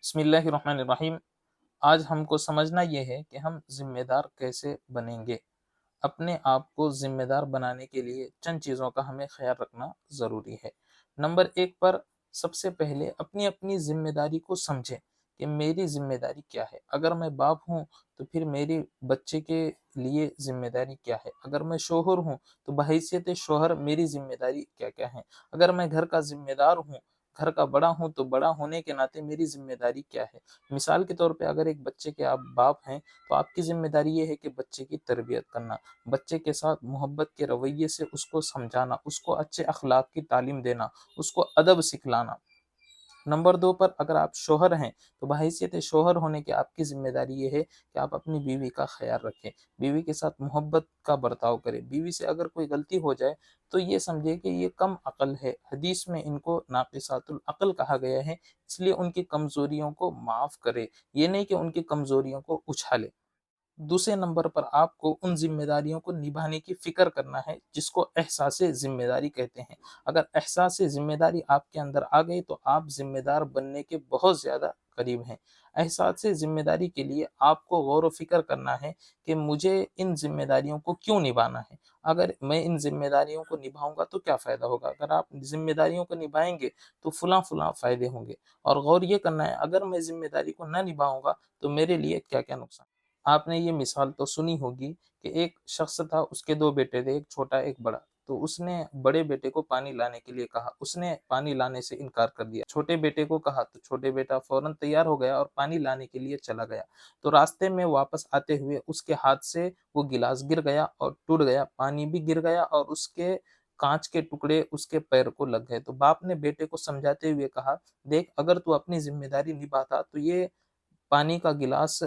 بسم اللہ الرحمن الرحیم۔ آج ہم کو سمجھنا یہ ہے کہ ہم ذمہ دار کیسے بنیں گے۔ اپنے آپ کو ذمہ دار بنانے کے لیے چند چیزوں کا ہمیں خیال رکھنا ضروری ہے۔ نمبر 1 پر سب سے پہلے اپنی اپنی ذمہ داری کو سمجھیں کہ میری ذمہ داری کیا ہے۔ اگر میں باپ ہوں تو پھر میری بچے کے لیے ذمہ داری کیا ہے۔ اگر میں شوہر ہوں تو بحیثیت شوہر میری ذمہ داری کیا کیا ہے۔ اگر میں گھر کا ذمہ دار ہوں، گھر کا بڑا ہوں، تو بڑا ہونے کے ناطے میری ذمہ داری کیا ہے۔ مثال کے طور پہ اگر ایک بچے کے آپ باپ ہیں تو آپ کی ذمہ داری یہ ہے کہ بچے کی تربیت کرنا، بچے کے ساتھ محبت کے رویے سے اس کو سمجھانا، اس کو اچھے اخلاق کی تعلیم دینا، اس کو ادب سکھلانا۔ نمبر 2 پر اگر آپ شوہر ہیں تو بحیثیت شوہر ہونے کی آپ کی ذمہ داری یہ ہے کہ آپ اپنی بیوی کا خیال رکھیں، بیوی کے ساتھ محبت کا برتاؤ کریں۔ بیوی سے اگر کوئی غلطی ہو جائے تو یہ سمجھے کہ یہ کم عقل ہے، حدیث میں ان کو ناقصات العقل کہا گیا ہے، اس لیے ان کی کمزوریوں کو معاف کرے، یہ نہیں کہ ان کی کمزوریوں کو اچھالے۔ دوسرے نمبر پر آپ کو ان ذمہ داریوں کو نبھانے کی فکر کرنا ہے جس کو احساس ذمہ داری کہتے ہیں۔ اگر احساس ذمہ داری آپ کے اندر آ گئی تو آپ ذمہ دار بننے کے بہت زیادہ قریب ہیں۔ احساس ذمہ داری کے لیے آپ کو غور و فکر کرنا ہے کہ مجھے ان ذمہ داریوں کو کیوں نبھانا ہے۔ اگر میں ان ذمہ داریوں کو نبھاؤں گا تو کیا فائدہ ہوگا۔ اگر آپ ذمہ داریوں کو نبھائیں گے تو فلاں فائدے ہوں گے، اور غور یہ کرنا ہے اگر میں ذمہ داری کو نہ نبھاؤں گا تو میرے لیے کیا کیا نقصان۔ آپ نے یہ مثال تو سنی ہوگی کہ ایک شخص تھا، اس کے 2 بیٹے تھے، ایک چھوٹا ایک بڑا۔ تو اس نے بڑے بیٹے کو پانی لانے کے لیے کہا، اس نے پانی لانے سے انکار کر دیا۔ چھوٹے بیٹے کو کہا تو چھوٹے بیٹا فوراً تیار ہو گیا اور پانی لانے کے لیے چلا گیا۔ تو راستے میں واپس آتے ہوئے اس کے ہاتھ سے وہ گلاس گر گیا اور ٹوٹ گیا، پانی بھی گر گیا اور اس کے کانچ کے ٹکڑے اس کے پیر کو لگ گئے۔ تو باپ نے بیٹے کو سمجھاتے ہوئے کہا، دیکھ اگر تو اپنی ذمہ داری نبھاتا تو یہ پانی کا گلاس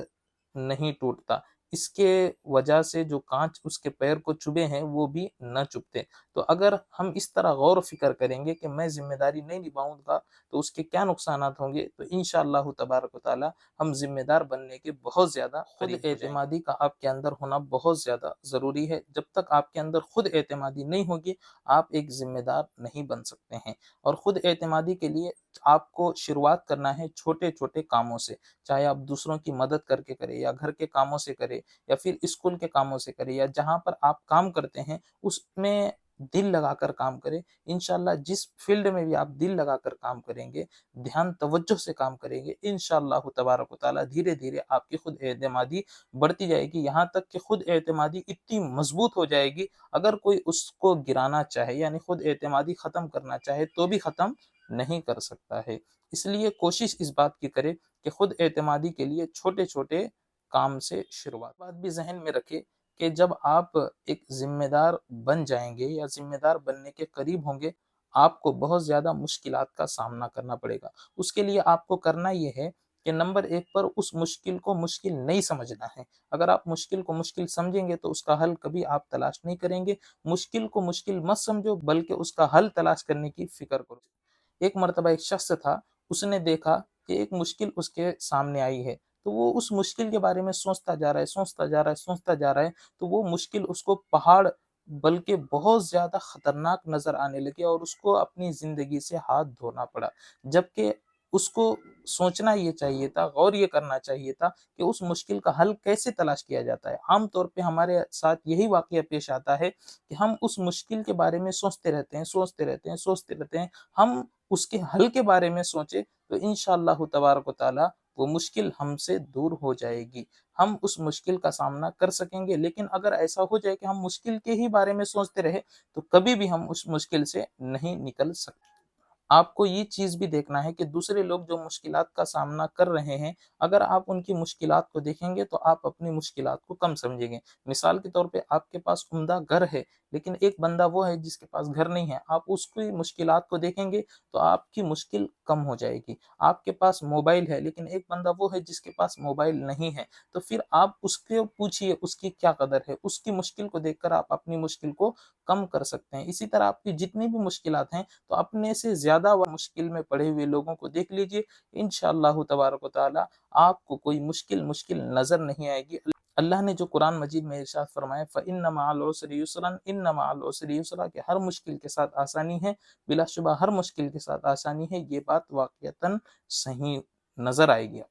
نہیں ٹوٹتا، اس کے وجہ سے جو کانچ اس کے پیر کو چبھے ہیں وہ بھی نہ چبھتے۔ تو اگر ہم اس طرح غور و فکر کریں گے کہ میں ذمہ داری نہیں نبھاؤں گا تو اس کے کیا نقصانات ہوں گے، تو انشاءاللہ تبارک و تعالی ہم ذمہ دار بننے کے بہت زیادہ خود اعتمادی کا آپ کے اندر ہونا بہت زیادہ ضروری ہے۔ جب تک آپ کے اندر خود اعتمادی نہیں ہوگی آپ ایک ذمہ دار نہیں بن سکتے ہیں۔ اور خود اعتمادی کے لیے آپ کو شروعات کرنا ہے چھوٹے چھوٹے کاموں سے، چاہے آپ دوسروں کی مدد کر کے کریں یا گھر کے کاموں سے کریں یا پھر اسکول کے کاموں سے کریں، یا جہاں پر آپ کام کرتے ہیں اس میں دل لگا کر کام کریں۔ انشاءاللہ جس فیلڈ میں بھی آپ دل لگا کر کام کریں گے، دھیان توجہ سے کام کریں گے، انشاءاللہ تبارک و تعالی دھیرے دھیرے آپ کی خود اعتمادی بڑھتی جائے گی، یہاں تک کہ خود اعتمادی اتنی مضبوط ہو جائے گی اگر کوئی اس کو گرانا چاہے، یعنی خود اعتمادی ختم کرنا چاہے تو بھی ختم نہیں کر سکتا ہے۔ اس لیے کوشش اس بات کی کرے کہ خود اعتمادی کے لیے چھوٹے چھوٹے کام سے شروعات۔ بات بھی ذہن میں رکھے کہ جب آپ ایک ذمہ دار بن جائیں گے یا ذمہ دار بننے کے قریب ہوں گے آپ کو بہت زیادہ مشکلات کا سامنا کرنا پڑے گا۔ اس کے لیے آپ کو کرنا یہ ہے کہ نمبر 1 پر اس مشکل کو مشکل نہیں سمجھنا ہے۔ اگر آپ مشکل کو مشکل سمجھیں گے تو اس کا حل کبھی آپ تلاش نہیں کریں گے۔ مشکل کو مشکل مت سمجھو بلکہ اس کا حل تلاش کرنے کی فکر کرو۔ ایک مرتبہ ایک شخص تھا، اس نے دیکھا کہ ایک مشکل اس کے سامنے آئی ہے، تو وہ اس مشکل کے بارے میں سوچتا جا رہا ہے، سوچتا جا رہا ہے، تو وہ مشکل اس کو پہاڑ بلکہ بہت زیادہ خطرناک نظر آنے لگی اور اس کو اپنی زندگی سے ہاتھ دھونا پڑا۔ جبکہ اس کو سوچنا یہ چاہیے تھا، غور یہ کرنا چاہیے تھا کہ اس مشکل کا حل کیسے تلاش کیا جاتا ہے۔ عام طور پہ ہمارے ساتھ یہی واقعہ پیش آتا ہے کہ ہم اس مشکل کے بارے میں سوچتے رہتے ہیں، ہم اس کے حل کے بارے میں سوچیں تو انشاءاللہ تبارک و تعالی وہ مشکل ہم سے دور ہو جائے گی، ہم اس مشکل کا سامنا کر سکیں گے۔ لیکن اگر ایسا ہو جائے کہ ہم مشکل کے ہی بارے میں سوچتے رہے تو کبھی بھی ہم اس مشکل سے نہیں نکل سکتے۔ آپ کو یہ چیز بھی دیکھنا ہے کہ دوسرے لوگ جو مشکلات کا سامنا کر رہے ہیں، اگر آپ ان کی مشکلات کو دیکھیں گے تو آپ اپنی مشکلات کو کم سمجھیں گے۔ مثال کے طور پہ آپ کے پاس عمدہ گھر ہے لیکن ایک بندہ وہ ہے جس کے پاس گھر نہیں ہے، آپ اس کی مشکلات کو دیکھیں گے تو آپ کی مشکل کم ہو جائے گی۔ آپ کے پاس موبائل ہے لیکن ایک بندہ وہ ہے جس کے پاس موبائل نہیں ہے، تو پھر آپ اس کو پوچھئے اس کی کیا قدر ہے، اس کی مشکل کو دیکھ کر آپ اپنی مشکل کو کم کر سکتے ہیں۔ اسی طرح آپ کی جتنی بھی مشکلات ہیں تو اپنے سے زیادہ مشکل میں پڑے ہوئے لوگوں کو دیکھ لیجئے، انشاءاللہ تبارک و تعالی آپ کو کوئی مشکل نظر نہیں آئے گی۔ اللہ نے جو قرآن مجید میں ارشاد فرمایا فَإِنَّ مَعَ الْعُسْرِ يُسْرًا إِنَّ مَعَ الْعُسْرِ يُسْرًا، کہ ہر مشکل کے ساتھ آسانی ہے، بلا شبہ ہر مشکل کے ساتھ آسانی ہے، یہ بات واقعتاً صحیح نظر آئے گی